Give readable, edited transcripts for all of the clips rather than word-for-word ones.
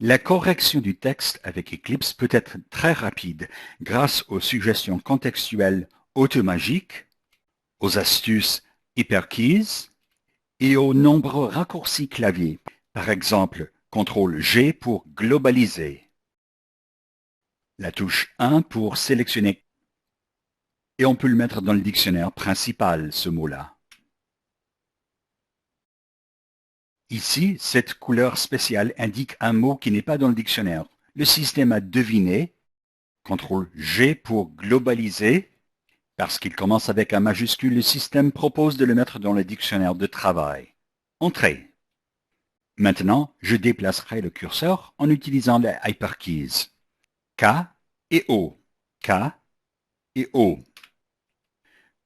La correction du texte avec Eclipse peut être très rapide grâce aux suggestions contextuelles automagiques, aux astuces HyperKeys et aux nombreux raccourcis clavier. Par exemple, CTRL-G pour globaliser, la touche 1 pour sélectionner, et on peut le mettre dans le dictionnaire principal, ce mot-là. Ici, cette couleur spéciale indique un mot qui n'est pas dans le dictionnaire. Le système a deviné, CTRL-G pour globaliser, parce qu'il commence avec un majuscule, le système propose de le mettre dans le dictionnaire de travail. Entrée. Maintenant, je déplacerai le curseur en utilisant les HyperKeys. K et O. K et O.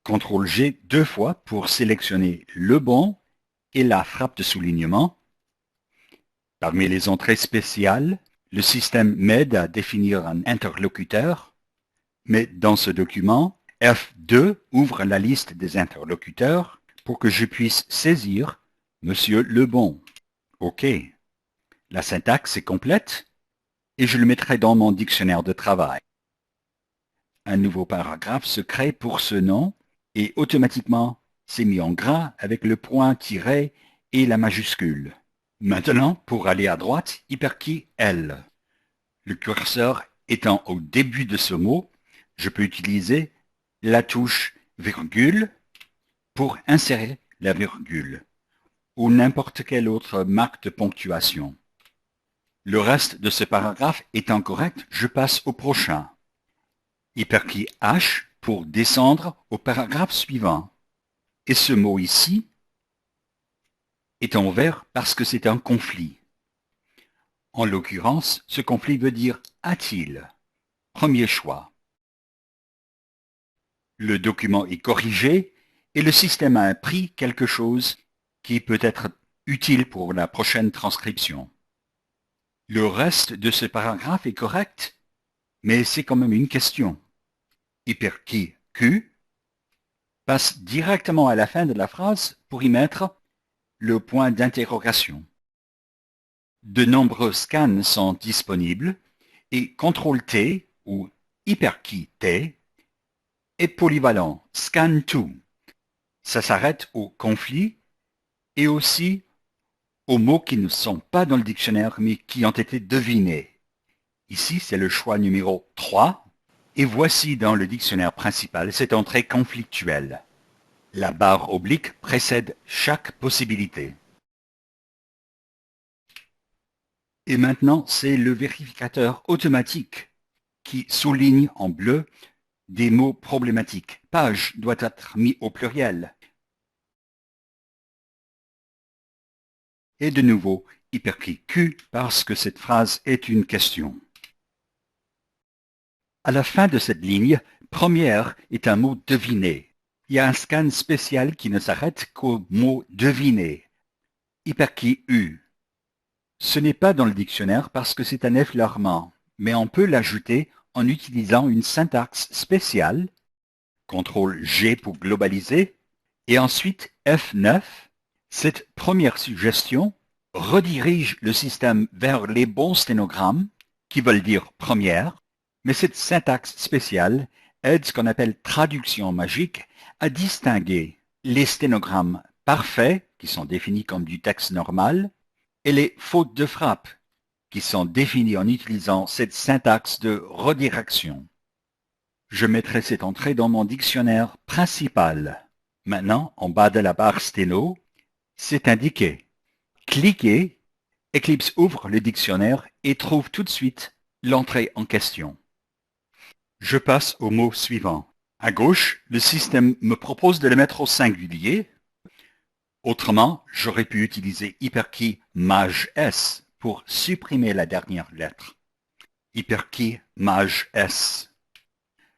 CTRL-G 2 fois pour sélectionner le bon et la frappe de soulignement. Parmi les entrées spéciales, le système m'aide à définir un interlocuteur, mais dans ce document, F2 ouvre la liste des interlocuteurs pour que je puisse saisir Monsieur Lebon. OK. La syntaxe est complète et je le mettrai dans mon dictionnaire de travail. Un nouveau paragraphe se crée pour ce nom et automatiquement c'est mis en gras avec le point tiré et la majuscule. Maintenant, pour aller à droite, HyperKey L. Le curseur étant au début de ce mot, je peux utiliser la touche virgule pour insérer la virgule ou n'importe quelle autre marque de ponctuation. Le reste de ce paragraphe étant correct, je passe au prochain. HyperKey H pour descendre au paragraphe suivant. Et ce mot ici est en vert parce que c'est un conflit. En l'occurrence, ce conflit veut dire « a-t-il ». Premier choix. Le document est corrigé et le système a appris quelque chose qui peut être utile pour la prochaine transcription. Le reste de ce paragraphe est correct, mais c'est quand même une question. HyperKey Q passe directement à la fin de la phrase pour y mettre le point d'interrogation. De nombreux scans sont disponibles et CTRL-T ou HyperKey T est polyvalent, Scan to. Ça s'arrête au conflit et aussi aux mots qui ne sont pas dans le dictionnaire mais qui ont été devinés. Ici, c'est le choix numéro 3 et voici dans le dictionnaire principal cette entrée conflictuelle. La barre oblique précède chaque possibilité. Et maintenant, c'est le vérificateur automatique qui souligne en bleu des mots problématiques. Page doit être mis au pluriel. Et de nouveau, HyperKey Q parce que cette phrase est une question. À la fin de cette ligne, première est un mot deviné. Il y a un scan spécial qui ne s'arrête qu'au mot deviné. HyperKey U. Ce n'est pas dans le dictionnaire parce que c'est un effleurement, mais on peut l'ajouter en utilisant une syntaxe spéciale, CTRL-G pour globaliser, et ensuite F9. Cette première suggestion redirige le système vers les bons sténogrammes, qui veulent dire première, mais cette syntaxe spéciale aide ce qu'on appelle traduction magique à distinguer les sténogrammes parfaits, qui sont définis comme du texte normal, et les fautes de frappe, qui sont définies en utilisant cette syntaxe de redirection. Je mettrai cette entrée dans mon dictionnaire principal. Maintenant, en bas de la barre sténo, c'est indiqué. Cliquez, Eclipse ouvre le dictionnaire et trouve tout de suite l'entrée en question. Je passe au mot suivant. À gauche, le système me propose de le mettre au singulier. Autrement, j'aurais pu utiliser HyperKey Maj S pour supprimer la dernière lettre. HyperKey Maj S.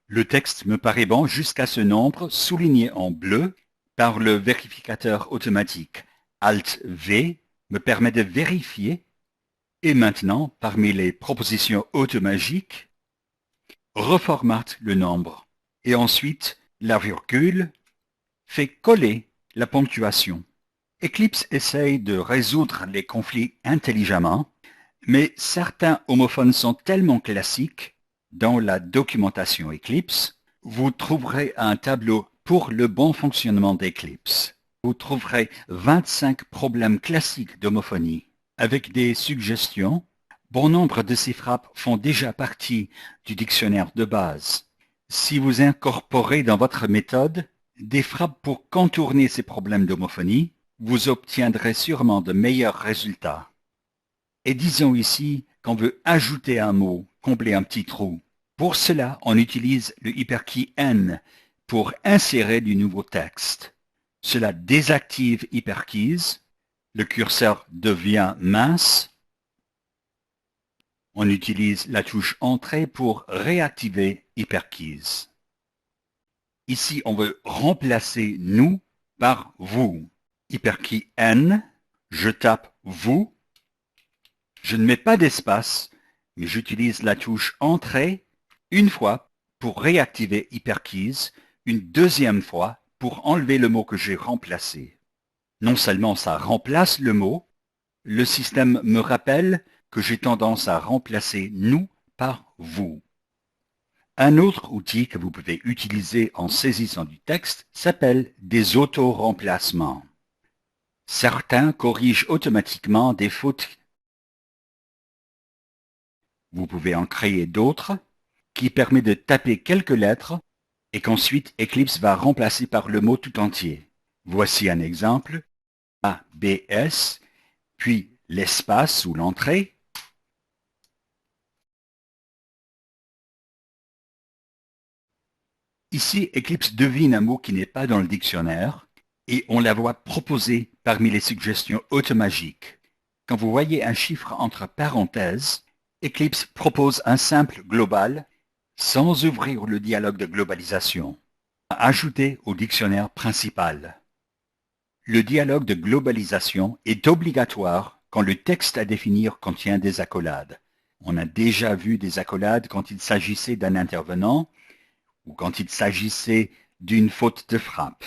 Le texte me paraît bon jusqu'à ce nombre souligné en bleu par le vérificateur automatique. Alt-V me permet de vérifier. Et maintenant, parmi les propositions automagiques, reformate le nombre. Et ensuite, la virgule fait coller la ponctuation. Eclipse essaye de résoudre les conflits intelligemment. Mais certains homophones sont tellement classiques dans la documentation Eclipse, vous trouverez un tableau pour le bon fonctionnement d'Eclipse. Vous trouverez 25 problèmes classiques d'homophonie avec des suggestions. Bon nombre de ces frappes font déjà partie du dictionnaire de base. Si vous incorporez dans votre méthode des frappes pour contourner ces problèmes d'homophonie, vous obtiendrez sûrement de meilleurs résultats. Et disons ici qu'on veut ajouter un mot, combler un petit trou. Pour cela, on utilise le hyperkey N pour insérer du nouveau texte. Cela désactive hyperkeys, le curseur devient mince. On utilise la touche Entrée pour réactiver hyperkeys. Ici, on veut remplacer nous par vous. Hyperkey N, je tape vous. Je ne mets pas d'espace, mais j'utilise la touche Entrée une fois pour réactiver hyperkeys, une deuxième fois pour enlever le mot que j'ai remplacé. Non seulement ça remplace le mot, le système me rappelle que j'ai tendance à remplacer nous par vous. Un autre outil que vous pouvez utiliser en saisissant du texte s'appelle des auto-remplacements. Certains corrigent automatiquement des fautes. Vous pouvez en créer d'autres qui permettent de taper quelques lettres et qu'ensuite Eclipse va remplacer par le mot tout entier. Voici un exemple. ABS, puis l'espace ou l'entrée. Ici, Eclipse devine un mot qui n'est pas dans le dictionnaire et on la voit proposée parmi les suggestions automagiques. Quand vous voyez un chiffre entre parenthèses, Eclipse propose un simple global sans ouvrir le dialogue de globalisation, à ajouter au dictionnaire principal. Le dialogue de globalisation est obligatoire quand le texte à définir contient des accolades. On a déjà vu des accolades quand il s'agissait d'un intervenant ou quand il s'agissait d'une faute de frappe.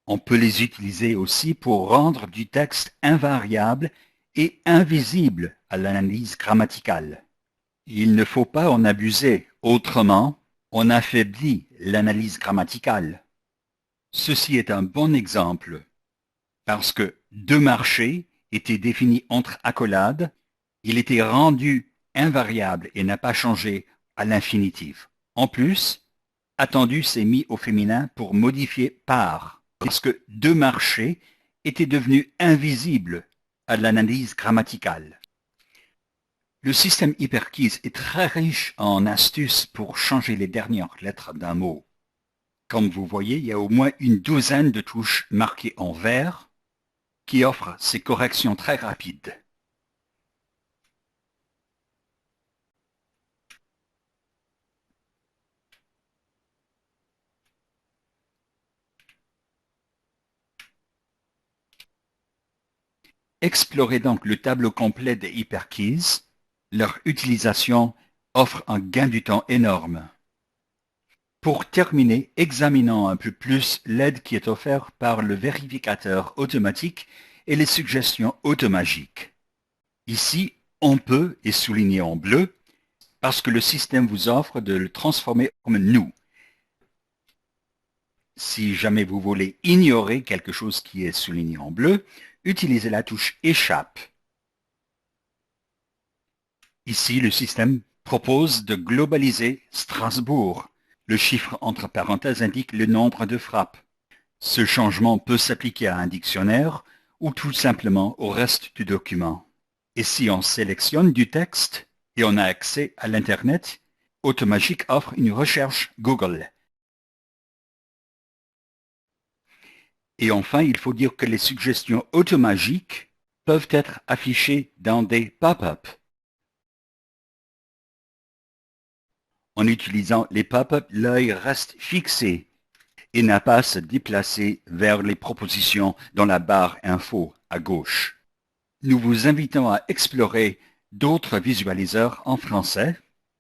On peut les utiliser aussi pour rendre du texte invariable et invisible à l'analyse grammaticale. Il ne faut pas en abuser, autrement, on affaiblit l'analyse grammaticale. Ceci est un bon exemple, parce que de marché était défini entre accolades, il était rendu invariable et n'a pas changé à l'infinitif. En plus, attendu s'est mis au féminin pour modifier par, parce que de marché était devenu invisible à l'analyse grammaticale. Le système hyperkeys est très riche en astuces pour changer les dernières lettres d'un mot. Comme vous voyez, il y a au moins une douzaine de touches marquées en vert qui offrent ces corrections très rapides. Explorez donc le tableau complet des hyperkeys. Leur utilisation offre un gain du temps énorme. Pour terminer, examinons un peu plus l'aide qui est offerte par le vérificateur automatique et les suggestions automagiques. Ici, on peut, est souligné en bleu, parce que le système vous offre de le transformer comme nous. Si jamais vous voulez ignorer quelque chose qui est souligné en bleu, utilisez la touche Échappe. Ici, le système propose de globaliser Strasbourg. Le chiffre entre parenthèses indique le nombre de frappes. Ce changement peut s'appliquer à un dictionnaire ou tout simplement au reste du document. Et si on sélectionne du texte et on a accès à l'Internet, Automagique offre une recherche Google. Et enfin, il faut dire que les suggestions automagiques peuvent être affichées dans des pop-up. En utilisant les pop-up, l'œil reste fixé et n'a pas à se déplacer vers les propositions dans la barre Info à gauche. Nous vous invitons à explorer d'autres visualiseurs en français,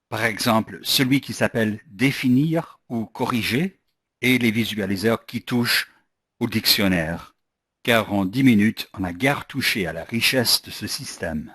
par exemple celui qui s'appelle Définir ou Corriger et les visualiseurs qui touchent au dictionnaire, car en 10 minutes, on a guère touché à la richesse de ce système.